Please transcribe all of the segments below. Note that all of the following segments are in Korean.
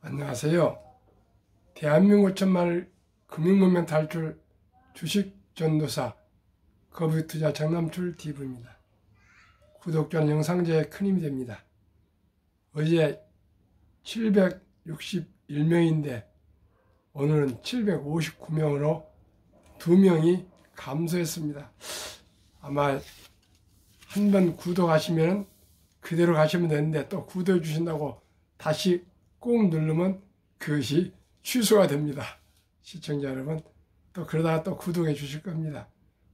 안녕하세요. 대한민국 천만을 금융문명 탈출 주식전도사 거부투자 정남출 TV입니다. 구독자는 영상제에 큰 힘이 됩니다. 어제 761명인데 오늘은 759명으로 2명이 감소했습니다. 아마 한번 구독하시면 그대로 가시면 되는데 또 구독해 주신다고 다시 꾹 누르면 그것이 취소가 됩니다. 시청자 여러분, 또 그러다가 또 구독해 주실 겁니다.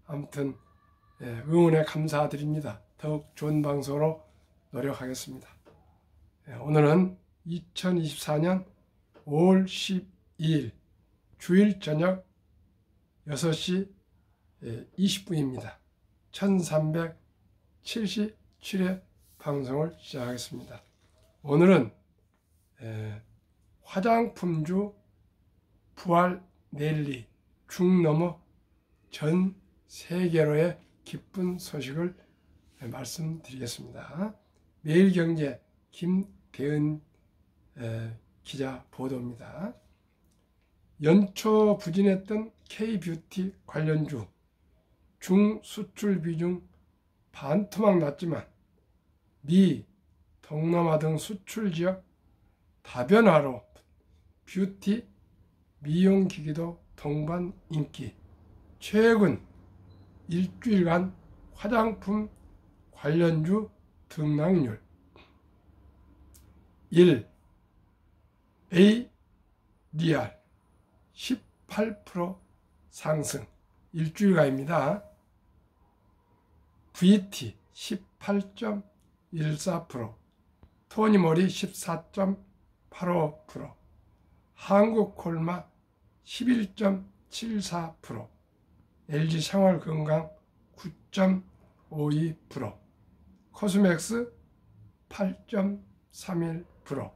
아무튼 응원에 감사드립니다. 더욱 좋은 방송으로 노력하겠습니다. 오늘은 2024년 5월 12일 주일 저녁 6시 20분입니다. 1377회 방송을 시작하겠습니다. 오늘은 화장품주 부활 랠리 중 넘어 전 세계로의 기쁜 소식을 말씀드리겠습니다. 매일경제 김대은 기자 보도입니다. 연초 부진했던 K뷰티 관련주 중수출 비중 반토막 났지만 미, 동남아 등 수출 지역 다변화로 뷰티, 미용기기도 동반 인기. 최근 일주일간 화장품 관련주 등락률 1. ADR 18% 상승 일주일간입니다. VT 18.14%, 토니모리 14.85%, 한국콜마 11.74%, LG생활건강 9.52%, 코스맥스 8.31%.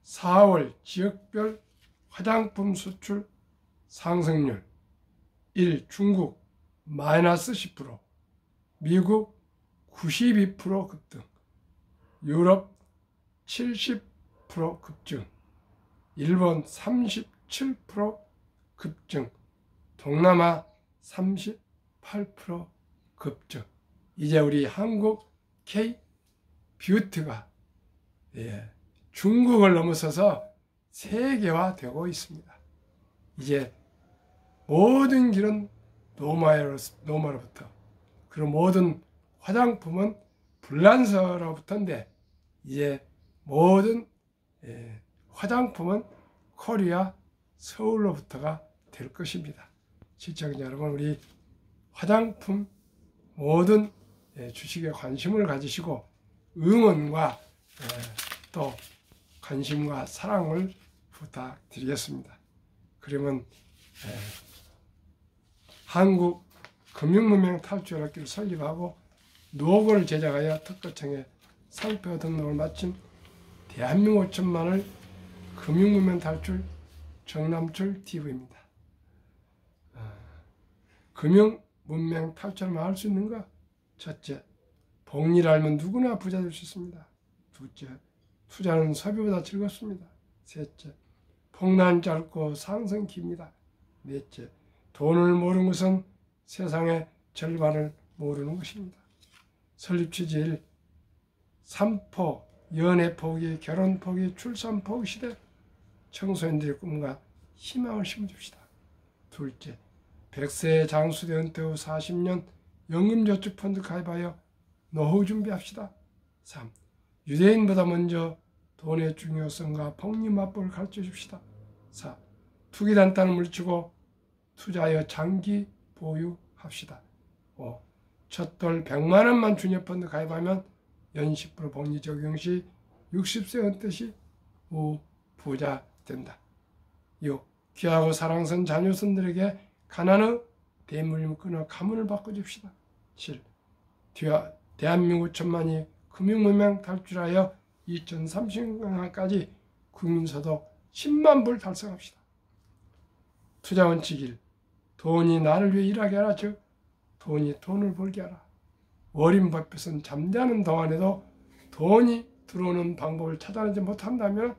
4월 지역별 화장품 수출 상승률 1. 중국 마이너스 10%, 미국 92% 급등, 유럽 70% 급증, 일본 37% 급증, 동남아 38% 급증. 이제 우리 한국 K뷰티가 중국을 넘어서서 세계화되고 있습니다. 이제 모든 길은 노마로부터, 그리고 모든 화장품은 불란서로부터인데 이제 모든 화장품은 코리아 서울로부터가 될 것입니다. 시청자 여러분, 우리 화장품 모든 주식에 관심을 가지시고 응원과 또 관심과 사랑을 부탁드리겠습니다. 그러면 한국 금융문명 탈출학교를 설립하고 노고를 제작하여 특허청에 상표 등록을 마친 대한민국 천만을 금융문명 탈출 정남출 TV입니다. 금융문명 탈출만 할 수 있는가? 첫째, 복리를 알면 누구나 부자 될 수 있습니다. 둘째, 투자는 소비보다 즐겁습니다. 셋째, 폭난 짧고 상승 깁니다. 넷째, 돈을 모르는 것은 세상의 절반을 모르는 것입니다. 설립 취지 1. 3포, 연애 포기, 결혼 포기, 출산 포기 시대 청소년들의 꿈과 희망을 심어줍시다. 둘째, 100세 장수대 은퇴 후 40년 연금저축펀드 가입하여 노후 준비합시다. 3. 유대인보다 먼저 돈의 중요성과 복리 맛보를 가르쳐 줍시다. 4. 투기단단을 물리치고 투자하여 장기 보유합시다. 5. 첫돌 100만 원만 주녀펀드 가입하면 연 10% 복리 적용 시 60세 은퇴 시 부자 된다. 6. 귀하고 사랑스러운 자녀손들에게 가난의 대물림을 끊어 가문을 바꿔줍시다. 7. 대한민국 천만이 금융문명 탈출하여 2030년까지 국민소득 10만 불 달성합시다. 투자 원칙 1. 돈이 나를 위해 일하게 하라. 즉 돈이 돈을 벌게 하라. 워린 버핏은 잠자는 동안에도 돈이 들어오는 방법을 찾아내지 못한다면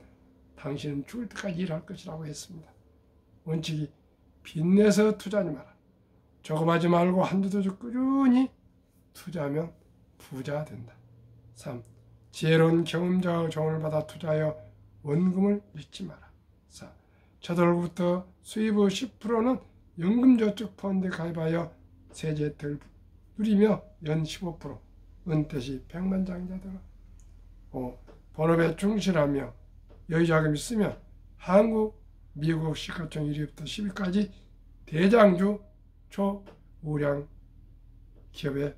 당신은 죽을 때까지 일할 것이라고 했습니다. 원칙이 빚내서 투자하지 마라. 조급하지 말고 한두 주 꾸준히 투자하면 부자가 된다. 3. 지혜로운 경험자의 조언을 받아 투자하여 원금을 잃지 마라. 4. 저dol부터 수입의 10%는 연금저축펀드에 가입하여 세제 혜택을 누리며 연 15%, 은퇴 시 백만장자되라. 5. 본업에 충실하며 여유자금이 있으면 한국, 미국 시가총 1위부터 10위까지 대장주 초우량 기업에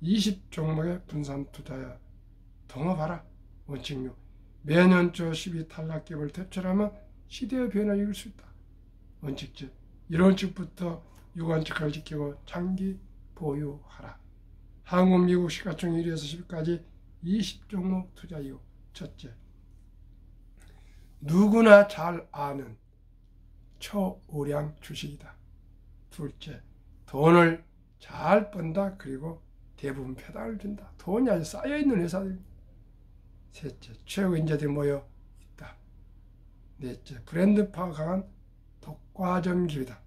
20종목에 분산 투자하여 동업하라. 원칙 6. 매년 초 10위 탈락기업을 퇴출하면 시대의 변화를 이룰 수 있다. 원칙 7. 1원칙부터 6원칙을 지키고 장기 보유하라. 한국, 미국 시가총 1위에서 10위까지 20종목 투자 이후. 첫째, 누구나 잘 아는 초우량 주식이다. 둘째, 돈을 잘 번다. 그리고 대부분 배당을 준다. 돈이 아주 쌓여있는 회사들입니다. 셋째, 최고 인재들이 모여 있다. 넷째, 브랜드파가 강한 독과점 기업이다.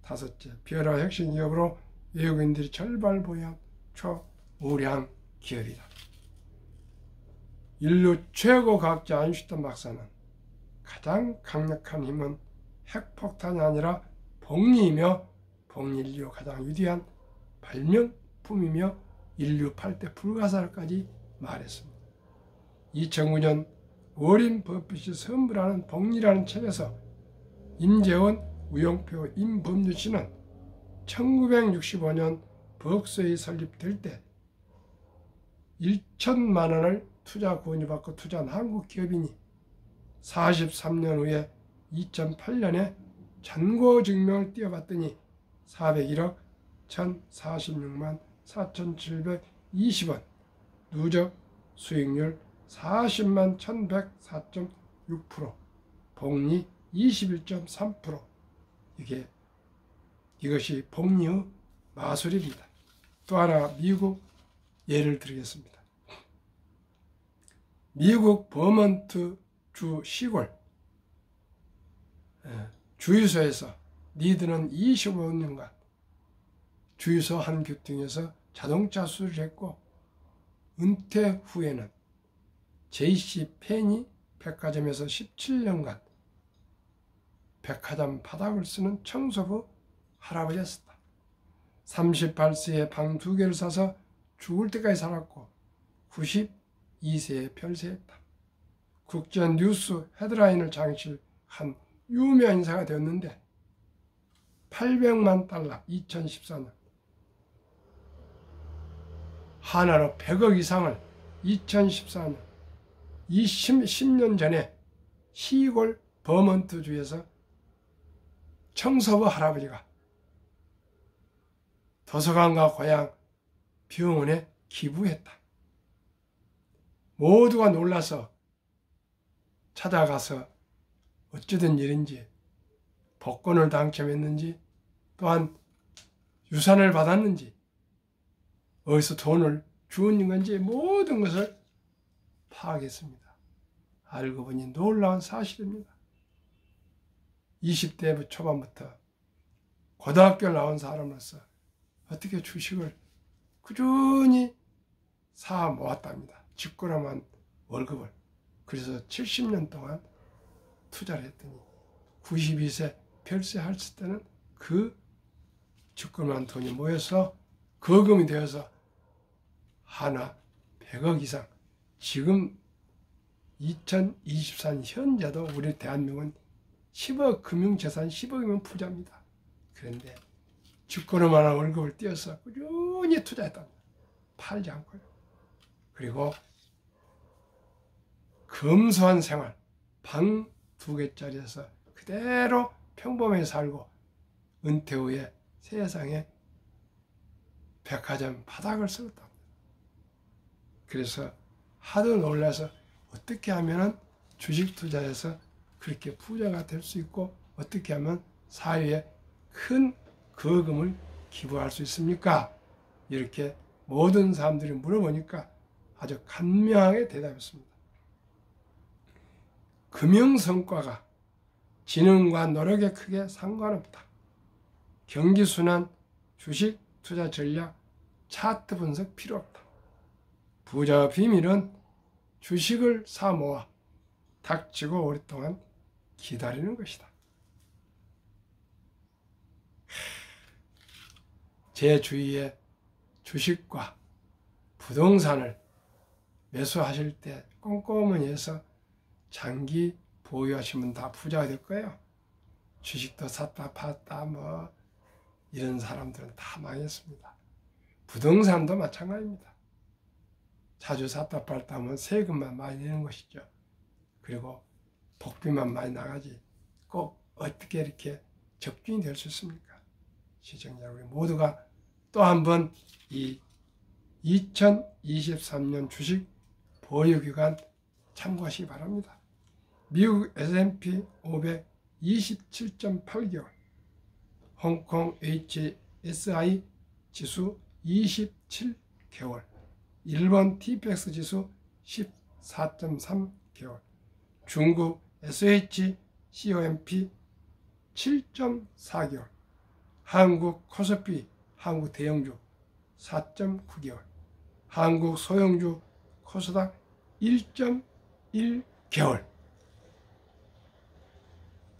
다섯째, 비열화 혁신 기업으로 외국인들이 절반을 보유한 초우량 기업이다. 인류 최고 과학자 아인슈타인 박사는 가장 강력한 힘은 핵폭탄이 아니라 복리이며 복리인류 가장 위대한 발명품이며 인류 8대 불가사를까지 말했습니다. 2009년 워린 버핏이 선불하는 복리라는 책에서 임재원, 우영표, 임범준 씨는 1965년 벅스웨이 설립될 때 1천만 원을 투자 권유받고 투자한 한국 기업인이 43년 후에 2008년에 잔고증명을 띄워봤더니 401억 1046만 4,720원, 누적 수익률 40만 1104.6%, 복리 21.3%. 이것이 복리의 마술입니다. 또 하나 미국 예를 들겠습니다. 미국 버먼트 주 시골 주유소에서 니드는 25년간 주유소 한 규팅에서 자동차 수리를 했고, 은퇴 후에는 JC 펜이 백화점에서 17년간 백화점 바닥을 쓰는 청소부 할아버지였다. 38세에 방 2개를 사서 죽을 때까지 살았고 92세에 별세했다. 국제 뉴스 헤드라인을 장식한 유명 인사가 되었는데 800만 달러 2014년 하나로 100억 이상을 2014년 10년 전에 시골 버먼트주에서 청소부 할아버지가 도서관과 고향 병원에 기부했다. 모두가 놀라서 찾아가서 어쩌던 일인지 복권을 당첨했는지 또한 유산을 받았는지 어디서 돈을 주는 건지 모든 것을 파악했습니다. 알고 보니 놀라운 사실입니다. 20대 초반부터 고등학교 나온 사람으로서 어떻게 주식을 꾸준히 사 모았답니다. 직권화만 월급을. 그래서 70년 동안 투자를 했더니 92세 별세할 때는 그 직권화한 돈이 모여서 거금이 되어서 하나 100억 이상, 지금 2024년 현재도 우리 대한민국은 10억 금융재산 10억이면 부자입니다. 그런데 직권화만 월급을 떼어서 꾸준히 투자했답니다. 팔지 않고요. 그리고 검소한 생활, 방 2개짜리에서 그대로 평범하게 살고 은퇴 후에 세상에 백화점 바닥을 쓸었답니다. 그래서 하도 놀라서 어떻게 하면 주식 투자에서 그렇게 부자가 될 수 있고 어떻게 하면 사회에 큰 거금을 기부할 수 있습니까? 이렇게 모든 사람들이 물어보니까 아주 간명하게 대답했습니다. 금융성과가 지능과 노력에 크게 상관없다. 경기순환, 주식, 투자 전략, 차트 분석 필요 없다. 부자의 비밀은 주식을 사 모아 닥치고 오랫동안 기다리는 것이다. 제 주위에 주식과 부동산을 매수하실 때 꼼꼼히 해서 장기 보유하시면 다 부자가 될 거예요. 주식도 샀다 팔았다 뭐 이런 사람들은 다 망했습니다. 부동산도 마찬가지입니다. 자주 샀다 팔았다 하면 세금만 많이 내는 것이죠. 그리고 복비만 많이 나가지 꼭 어떻게 이렇게 적중이 될 수 있습니까? 시청자 우리 모두가 또 한 번 이 2023년 주식 보유기간 참고하시기 바랍니다. 미국 S&P 500 27.8개월, 홍콩 HSI 지수 27개월, 일본 TPX 지수 14.3개월, 중국 SHCOMP 7.4개월, 한국 코스피 한국 대형주 4.9개월, 한국 소형주 코스닥 1.1개월,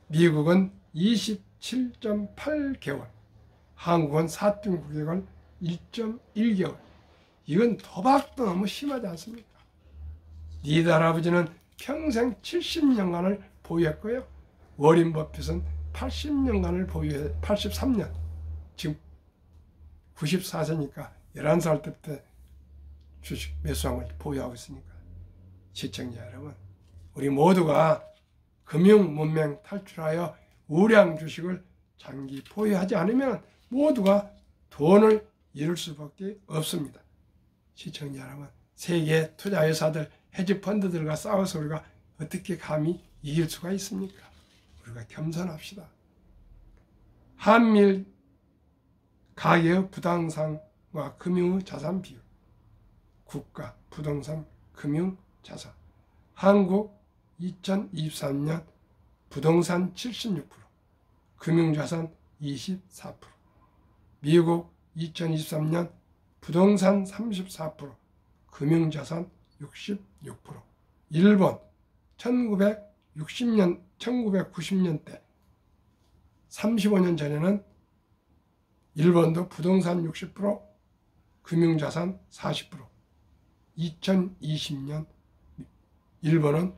미국은 27.8개월, 한국은 4.9개월, 1.1개월. 이건 도박도 너무 심하지 않습니까? 니들 할아버지는 평생 70년간을 보유했고요. 워린 버핏은 80년간을 보유해 83년. 지금 94세니까 11살 때부터 주식 매수한 걸 보유하고 있으니까. 시청자 여러분, 우리 모두가 금융 문맹 탈출하여 우량 주식을 장기 보유하지 않으면 모두가 돈을 잃을 수밖에 없습니다. 시청자 여러분, 세계 투자회사들, 헤지펀드들과 싸워서 우리가 어떻게 감히 이길 수가 있습니까? 우리가 겸손합시다. 한미일 가계의 부동산과 금융의 자산 비율, 국가, 부동산, 금융, 자산. 한국 2023년 부동산 76%, 금융자산 24%, 미국 2023년 부동산 34%, 금융자산 66%, 일본 1990년대 35년 전에는 일본도 부동산 60%, 금융자산 40%, 2020년 일본은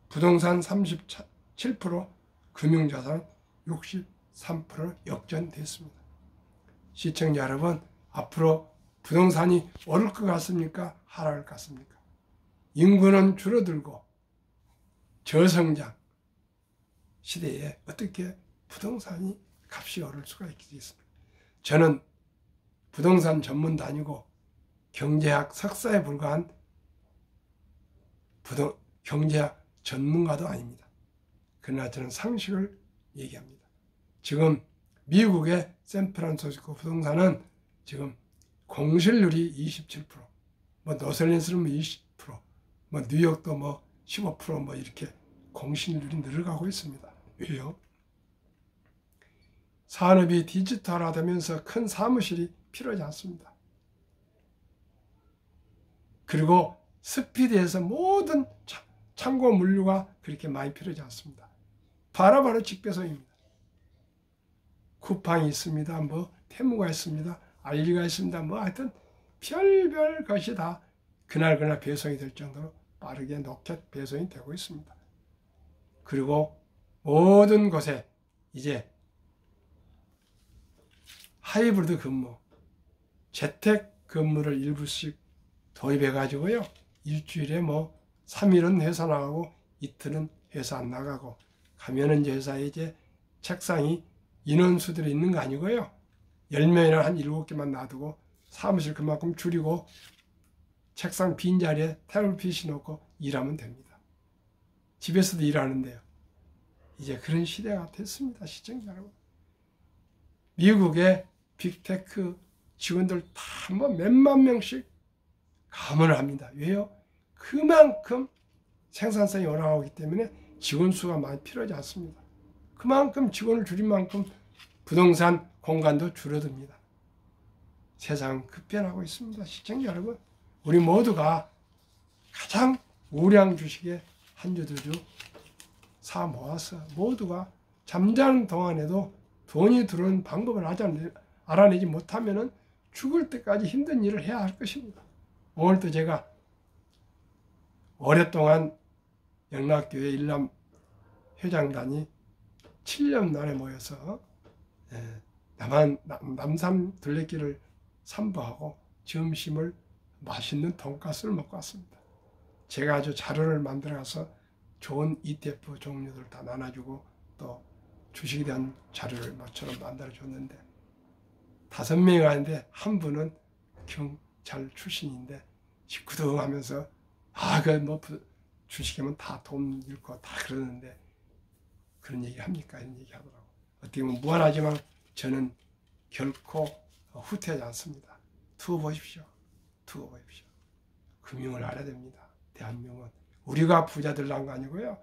부동산 37%, 금융자산 63% 역전됐습니다. 시청자 여러분, 앞으로 부동산이 오를 것 같습니까? 하락할 것 같습니까? 인구는 줄어들고 저성장 시대에 어떻게 부동산이 값이 오를 수가 있겠습니까? 저는 부동산 전문도 아니고 경제학 석사에 불과한 경제학 전문가도 아닙니다. 그러나 저는 상식을 얘기합니다. 지금 미국의 샌프란시스코 부동산은 지금 공실률이 27%, 뭐 로스앤젤레스는 20%, 뭐 뉴욕도 뭐 15% 뭐 이렇게 공실률이 늘어가고 있습니다. 왜요? 산업이 디지털화되면서 큰 사무실이 필요하지 않습니다. 그리고 스피드에서 모든 참고 물류가 그렇게 많이 필요하지 않습니다. 바로바로 직배송입니다. 쿠팡이 있습니다. 뭐 테무가 있습니다. 알리가 있습니다. 뭐 하여튼 별별 것이 다 그날 배송이 될 정도로 빠르게 로켓 배송이 되고 있습니다. 그리고 모든 곳에 이제 하이브리드 근무, 재택 근무를 일부씩 도입해 가지고요. 일주일에 뭐 3일은 회사 나가고 이틀은 회사 안 나가고 가면은 이제 회사에 이제 책상이 인원수들이 있는 거 아니고요. 10명이나 한 7개만 놔두고 사무실 그만큼 줄이고 책상 빈자리에 태블릿 PC 놓고 일하면 됩니다. 집에서도 일하는데요. 이제 그런 시대가 됐습니다. 시청자 여러분. 미국의 빅테크 직원들 다 뭐 몇만 명씩 감원을 합니다. 왜요? 그만큼 생산성이 올라가기 때문에 직원 수가 많이 필요하지 않습니다. 그만큼 직원을 줄인 만큼 부동산 공간도 줄어듭니다. 세상은 급변하고 있습니다. 시청자 여러분, 우리 모두가 가장 우량 주식에 한 주 두 주 사 모아서 모두가 잠자는 동안에도 돈이 들어오는 방법을 알아내지 못하면 죽을 때까지 힘든 일을 해야 할 것입니다. 오늘도 제가 오랫동안 영락교회 일남 회장단이 7년 만에 모여서 남산 둘레길을散歩하고 점심을 맛있는 돈가스를 먹고 왔습니다. 제가 아주 자료를 만들어서 좋은 ETF 종류들 다 나눠주고 또 주식에 대한 자료를 모처럼 만들어줬는데 5명이 왔는데 한 분은 경찰 출신인데 시끄덩하면서 주식하면 다 돈 잃고 다 그러는데 그런 얘기 합니까? 이런 얘기 하더라고. 어떻게 보면 무한하지만 저는 결코 후퇴하지 않습니다. 두어 보십시오. 금융을 알아야 됩니다. 대한민국은 우리가 부자 되려는 거 아니고요.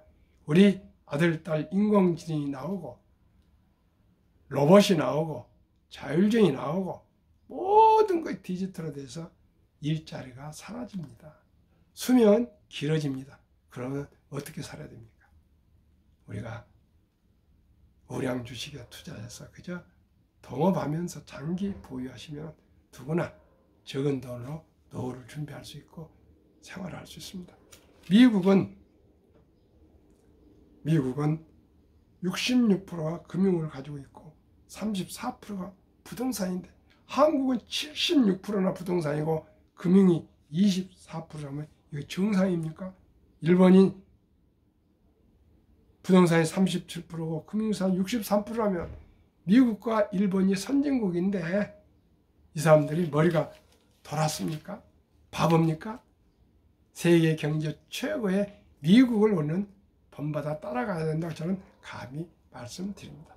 우리 아들, 딸 인공지능이 나오고 로봇이 나오고 자율주행이 나오고 모든 것이 디지털로 돼서 일자리가 사라집니다. 수명은 길어집니다. 그러면 어떻게 살아야 됩니까? 우리가 우량 주식에 투자해서 그저 동업하면서 장기 보유하시면 누구나 적은 돈으로 노후를 준비할 수 있고 생활할 수 있습니다. 미국은 66%가 금융을 가지고 있고 34%가 부동산인데 한국은 76%나 부동산이고 금융이 24%라면 이거 정상입니까? 일본이 부동산이 37%고 금융산 63%라면 미국과 일본이 선진국인데 이 사람들이 머리가 돌았습니까? 바보입니까? 세계 경제 최고의 미국을 오는 본받아 따라가야 된다고 저는 감히 말씀드립니다.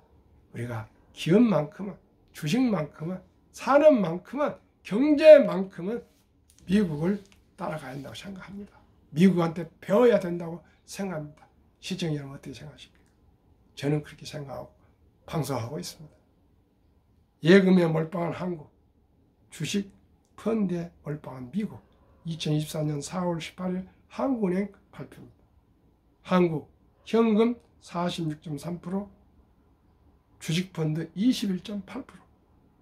우리가 기업만큼은 주식만큼은 산업만큼은 경제만큼은 미국을 따라가야 된다고 생각합니다. 미국한테 배워야 된다고 생각합니다. 시청자 여러분 어떻게 생각하십니까? 저는 그렇게 생각하고 방송하고 있습니다. 예금에 몰빵한 한국, 주식 펀드에 몰빵한 미국, 2024년 4월 18일 한국은행 발표입니다. 한국 현금 46.3%, 주식펀드 21.8%,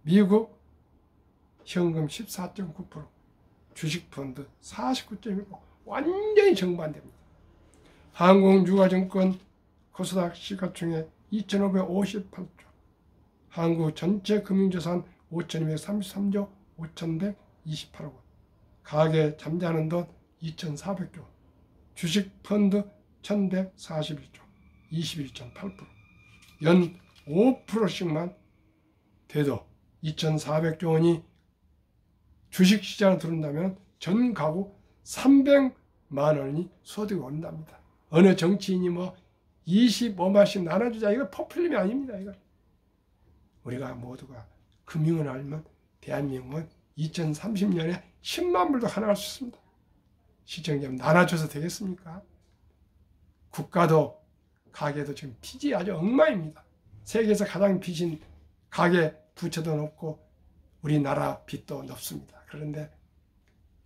미국 현금 14.9%, 주식펀드 49.1%, 완전히 정반대입니다. 한국유가증권 코스닥 시가총액 2,558조, 한국 전체 금융자산 5,233조 5,128억 원, 가계 잠자는 돈 2,400조, 주식펀드 1,141조 21.8%, 연 5%씩만 돼도 2,400조 원이 주식시장에 들어온다면 전 가구 300만 원이 소득이 오른답니다. 어느 정치인이 25만씩 나눠주자, 이거 포퓰리즘이 아닙니다. 이거. 우리가 모두가 금융을 알면 대한민국은 2030년에 10만 불도 가능할 수 있습니다. 시청자님 나눠줘서 되겠습니까? 국가도 가계도 지금 빚이 아주 엉망입니다. 세계에서 가장 빚인 가계 부채도 높고 우리나라 빚도 높습니다. 그런데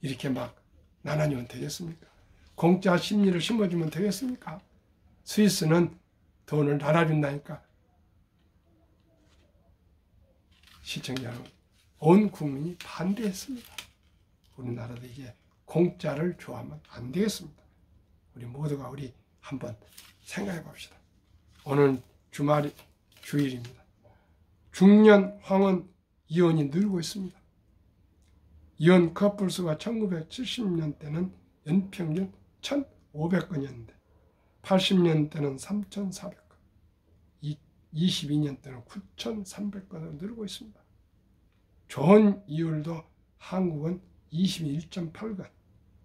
이렇게 막 나눠주면 되겠습니까? 공짜 심리를 심어주면 되겠습니까? 스위스는 돈을 나눠준다니까. 시청자 여러분, 온 국민이 반대했습니다. 우리나라도 이제 공짜를 좋아하면 안 되겠습니다. 우리 모두가 한번 생각해 봅시다. 오늘 주일입니다. 중년 황혼 이혼이 늘고 있습니다. 이혼 커플 수가 1970년대는 연평균 1,500건이었는데 80년대는 3,400건, 22년대는 9,300건으로 늘고 있습니다. 좋은 이율도 한국은 21.8건,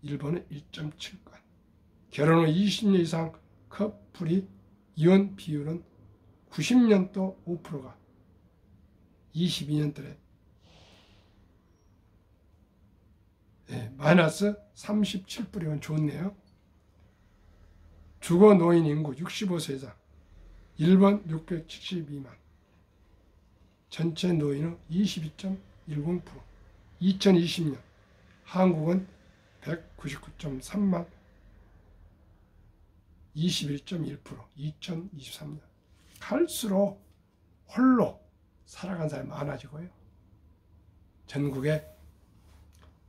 일본은 1.7건. 결혼 후 20년 이상 커플이 이혼 비율은 90년도 5%가 22년도에 마이너스 37%면 좋네요. 주거 노인 인구 65세 이상 1번 672만, 전체 노인의 22.10%, 2020년 한국은 199.3만, 21.1%, 2023년 갈수록 홀로 살아간 사람이 많아지고요. 전국에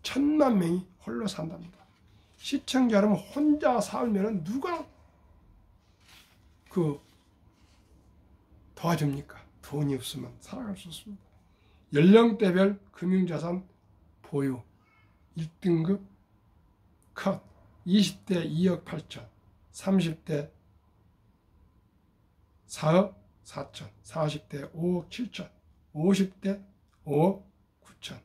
1000만 명이 홀로 산답니다. 시청자 여러분, 혼자 살면 누가 도와줍니까? 돈이 없으면 살아갈 수 없습니다. 연령대별 금융자산 보유 1등급 컷 20대 2억 8천, 30대 4억 4천, 40대 5억 7천, 50대 5억 9천,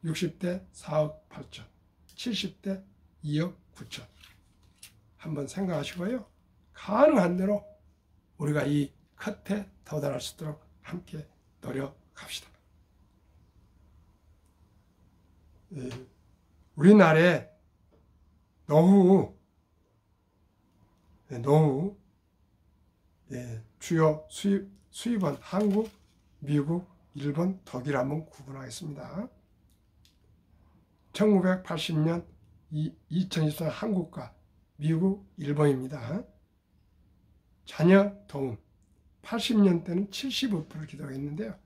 60대 4억 8천, 70대 2억 9천. 한번 생각하시고요. 가능한 대로 우리가 이 컷에 도달할 수 있도록 함께 노력합시다. 우리나라의 노후 주요 수입은 한국, 미국, 일본, 독일 한번 구분하겠습니다. 1980년 2024년 한국과 미국, 일본입니다. 자녀 도움 80년대는 75% 기록했는데요.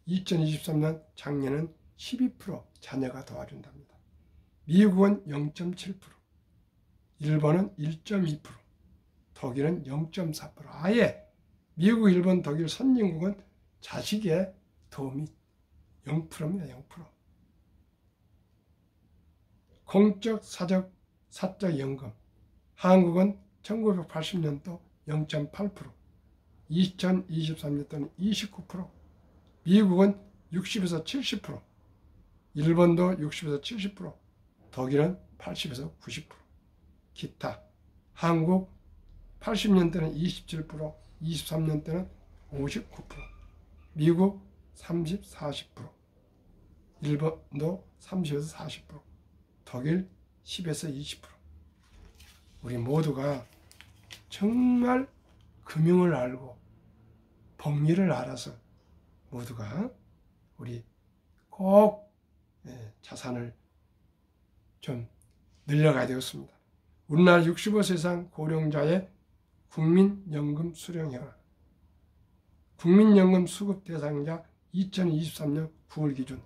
2023년 작년은 12% 자녀가 도와준답니다. 미국은 0.7%, 일본은 1.2%, 독일은 0.4%. 아예 미국, 일본, 독일 선진국은 자식의 도움이 0%입니다. 0%. 공적, 사적 연금. 한국은 1980년도 0.8%, 2023년도는 29%, 미국은 60에서 70%, 일본도 60에서 70%, 독일은 80에서 90%. 기타. 한국 80년대는 27%, 23년대는 59%, 미국 30, 40%, 일본도 30에서 40%, 독일 10에서 20%. 우리 모두가 정말 금융을 알고 법리를 알아서 모두가 우리 꼭 자산을 좀 늘려가야 되겠습니다. 우리나라 65세 이상 고령자의 국민연금 수령 현황. 국민연금 수급 대상자 2023년 9월 기준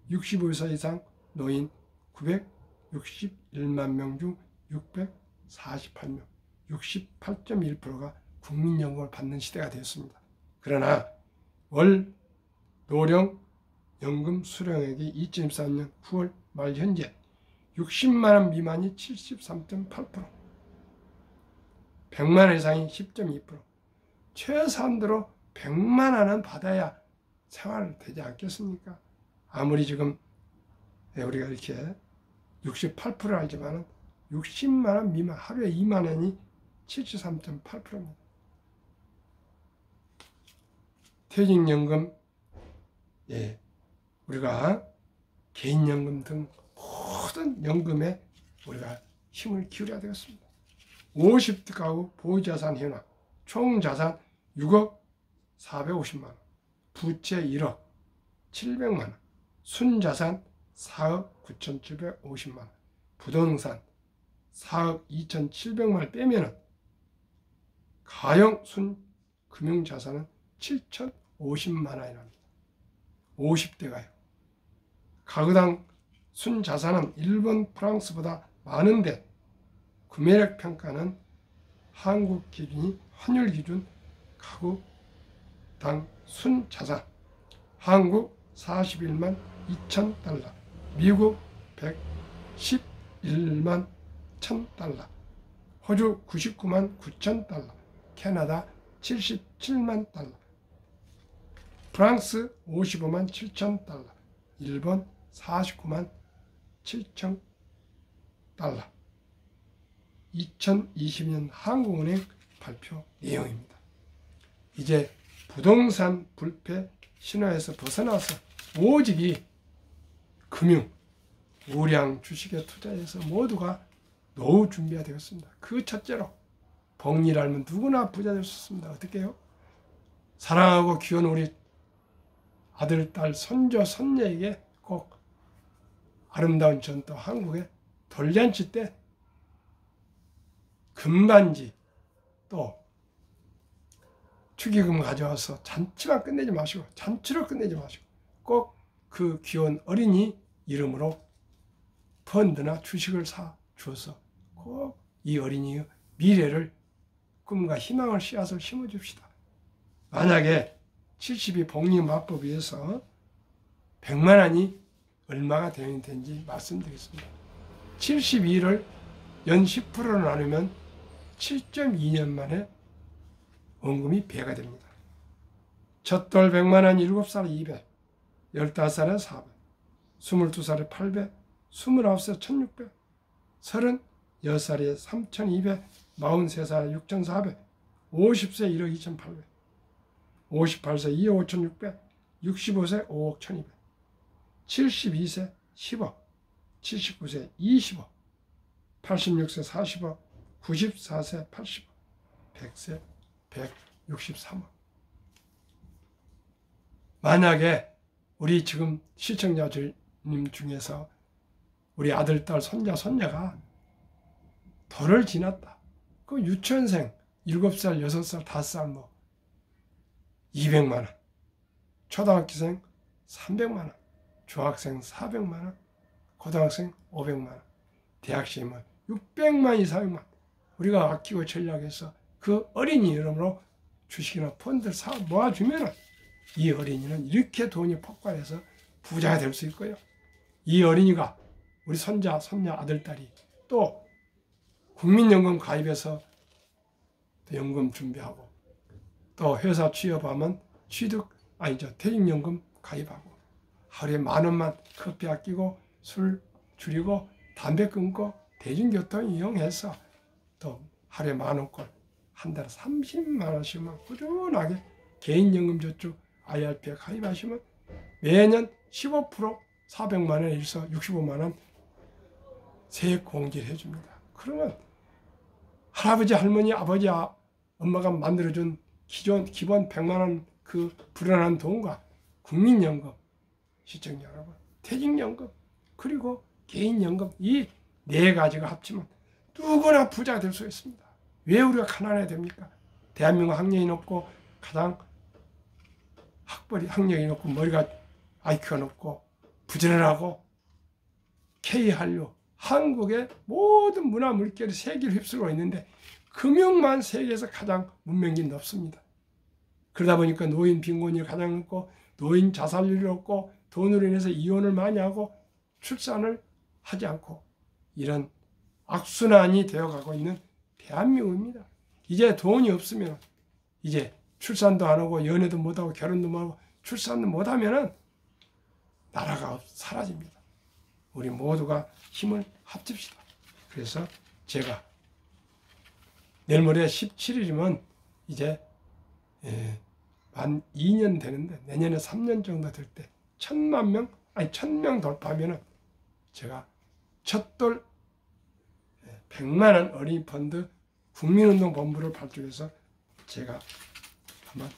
65세 이상 노인 961만 명 중 648명, 68.1%가 국민연금을 받는 시대가 되었습니다. 그러나 월 노령 연금 수령액이 2023년 9월 말 현재 60만 원 미만이 73.8%, 100만 원 이상이 10.2%, 최소한도로 100만 원은 받아야 생활되지 않겠습니까? 아무리 지금 우리가 이렇게 68% 알지만 60만 원 미만, 하루에 2만 원이 73.8%입니다. 퇴직연금, 우리가 개인연금 등 모든 연금에 우리가 힘을 기울여야 되겠습니다. 50대 가구 보유자산 현황, 총자산 6억 450만 원, 부채 1억 700만 원, 순자산 4억 9,750만 원, 부동산 4억 2,700만 원 빼면은 가용 순 금융자산은 7,050만 원이랍니다. 50대가요. 가구당 순자산은 일본, 프랑스보다 많은데 구매력 평가는 한국 기준이 환율 기준 가구당 순자산, 한국 41만 2천 달러, 미국 111만 1천 달러, 호주 99만 9천 달러, 캐나다 77만 달러, 프랑스 55만 7천 달러, 일본 49만 7천 달러. 2020년 한국은행 발표 내용입니다. 이제 부동산 불패 신화에서 벗어나서 오직이 금융, 우량 주식에 투자해서 모두가 노후 준비가 되었습니다. 그 첫째로 복리를 알면 누구나 부자 될 수 있습니다. 어떻게 해요? 사랑하고 귀여운 우리 아들, 딸, 손주, 손녀에게 꼭 아름다운 전통 한국의 돌잔치 때 금반지 또 축의금 가져와서 잔치만 끝내지 마시고, 잔치로 끝내지 마시고 꼭 그 귀여운 어린이 이름으로 펀드나 주식을 사 주어서 꼭 이 어린이의 미래를, 꿈과 희망을, 씨앗을 심어줍시다. 만약에 70이 복리 마법에 의해서 100만 원이 얼마가 되는지 말씀드리겠습니다. 72를 연 10%로 나누면 7.2년 만에 원금이 배가 됩니다. 첫돌 100만 원 7살 200, 15살에 400, 22살에 800, 29살에 1600, 36살에 3200, 43살에 6400, 50세 1억 2800, 58세 2억 5600, 65세 5억 1200, 72세 10억, 79세 20억, 86세 40억, 94세 80억, 100세 163억. 만약에 우리 지금 시청자님 중에서 우리 아들, 딸, 손자, 손녀가 돌을 지났다. 그 유치원생 7살, 6살, 5살 뭐 200만 원, 초등학생 300만 원, 중학생 400만 원, 고등학생 500만 원, 대학생이면 600만 이상만 우리가 아끼고 전략해서 그 어린이 이름으로 주식이나 펀드를 사 모아주면 이 어린이는 이렇게 돈이 폭발해서 부자가 될 수 있고요. 이 어린이가 우리 손자, 손녀, 아들, 딸이 또 국민연금 가입해서 연금 준비하고 또 회사 취업하면 퇴직연금 가입하고 하루에 10,000원만 커피 아끼고 술 줄이고 담배 끊고 대중교통 이용해서 또 하루에 10,000원꼴 한 달에 30만 원씩만 꾸준하게 개인연금저축 IRP에 가입하시면 매년 15% 400만 원에서 65만 원 세액 공제를 해줍니다. 그러면 할아버지, 할머니, 아버지, 엄마가 만들어준 기본 100만 원 그 불안한 돈과 국민연금, 시청자 여러분, 퇴직연금, 그리고 개인연금 이 네 가지가 합치면 누구나 부자가 될 수 있습니다. 왜 우리가 가난해야 됩니까? 대한민국 학력이 높고 가장 학력이 높고 머리가 IQ가 높고 부지런하고 K한류, 한국의 모든 문화 물결이 세계를 휩쓸고 있는데 금융만 세계에서 가장 문명이 높습니다. 그러다 보니까 노인 빈곤이 가장 높고 노인 자살률이 높고 돈으로 인해서 이혼을 많이 하고 출산을 하지 않고 이런 악순환이 되어가고 있는 대한민국입니다. 이제 돈이 없으면 이제 출산도 안 하고 연애도 못하고 결혼도 못하고 출산도 못하면 나라가 사라집니다. 우리 모두가 힘을 합칩시다. 그래서 제가 내일 모레 17일이면 이제 만 2년 되는데 내년에 3년 정도 될 때 1,000명 돌파하면은 제가 첫돌 100만 원 어린이 펀드 국민운동본부를 발족해서 제가 한번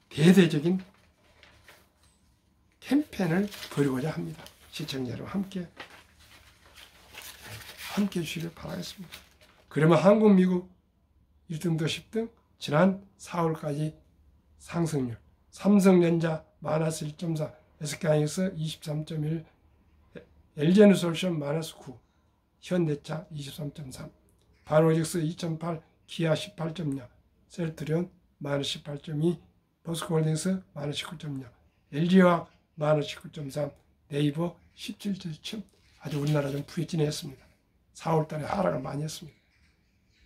대대적인 캠페인을 벌이고자 합니다. 시청자 여러분 함께 해주시길 바라겠습니다. 그러면 한국, 미국 1등도 10등, 지난 4월까지 상승률, 삼성전자 마이너스 1.4, SK하이닉스 23.1, LG에너솔루션 마이너스 9, 현대차 23.3, 바이오로직스 2.8, 기아 18.0, 셀트리온 마이너스 18.2, 포스코홀딩스 마이너스 19.0, LG화학 마이너스 19.3, 네이버 17.7, 아주 우리나라 좀 부진했습니다. 4월달에 하락을 많이 했습니다.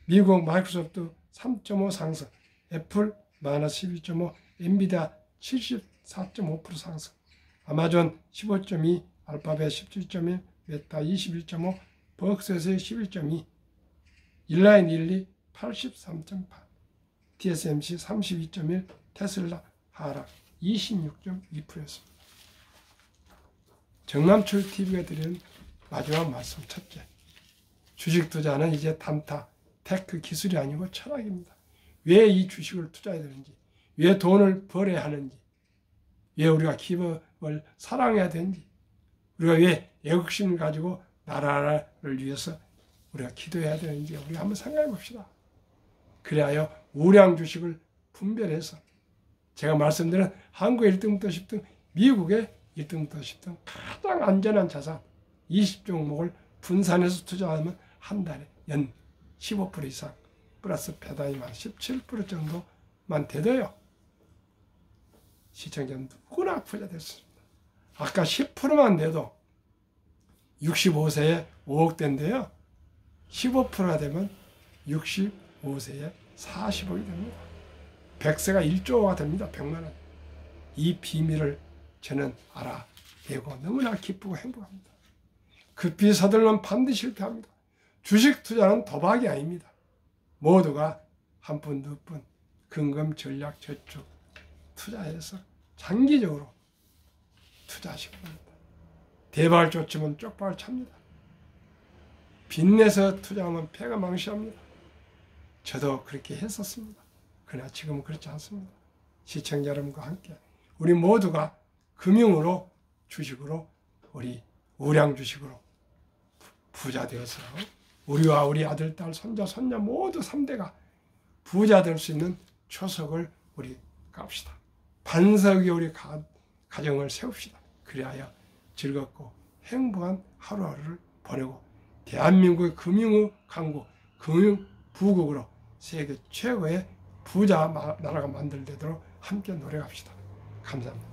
미국 마이크로소프트 3.5 상승, 애플 마이너스 12.5, 엔비디아 74.5% 상승, 아마존 15.2, 알파벳 17.1, 메타 21.5, 버크셔스 11.2, 일라인 12 83.8, TSMC 32.1, 테슬라 하락 26.2%였습니다. 정남철TV가 드리는 마지막 말씀 첫째, 주식 투자는 이제 단타, 테크 기술이 아니고 철학입니다. 왜 이 주식을 투자해야 되는지, 왜 돈을 벌어야 하는지, 왜 우리가 기업을 사랑해야 되는지, 우리가 왜 애국심을 가지고 나라를 위해서 우리가 기도해야 되는지 우리가 한번 생각해 봅시다. 그래야 우량 주식을 분별해서 제가 말씀드린 한국의 1등부터 10등, 미국의 1등부터 10등 가장 안전한 자산 20종목을 분산해서 투자하면 한 달에 연 15% 이상 플러스 배당이만 17% 정도만 돼도요. 시청자 누구나 부자 될 수 있습니다. 아까 10%만 돼도 65세에 5억 된데요. 15%가 되면 65세에 40억이 됩니다. 100세가 1조가 됩니다. 100만 원. 이 비밀을 저는 알아내고 너무나 기쁘고 행복합니다. 급히 서둘러면 반드시 실패합니다. 주식 투자는 도박이 아닙니다. 모두가 한 푼, 두 푼, 근금, 전략, 저축 투자해서 장기적으로 투자하시기 바랍니다. 대박을 쫓으면 쪽박을 찹니다. 빚내서 투자하면 패가 망신합니다. 저도 그렇게 했었습니다. 그러나 지금은 그렇지 않습니다. 시청자 여러분과 함께 우리 모두가 금융으로, 주식으로, 우리 우량 주식으로 부자 되어서 우리와 우리 아들, 딸, 손자, 손녀 모두 3대가 부자 될 수 있는 초석을 우리 갑시다. 반석의 우리 가정을 세웁시다. 그리하여 즐겁고 행복한 하루하루를 보내고 대한민국의 금융의 강국, 금융 부국으로 세계 최고의 부자 나라가 만들도록 함께 노력합시다. 감사합니다.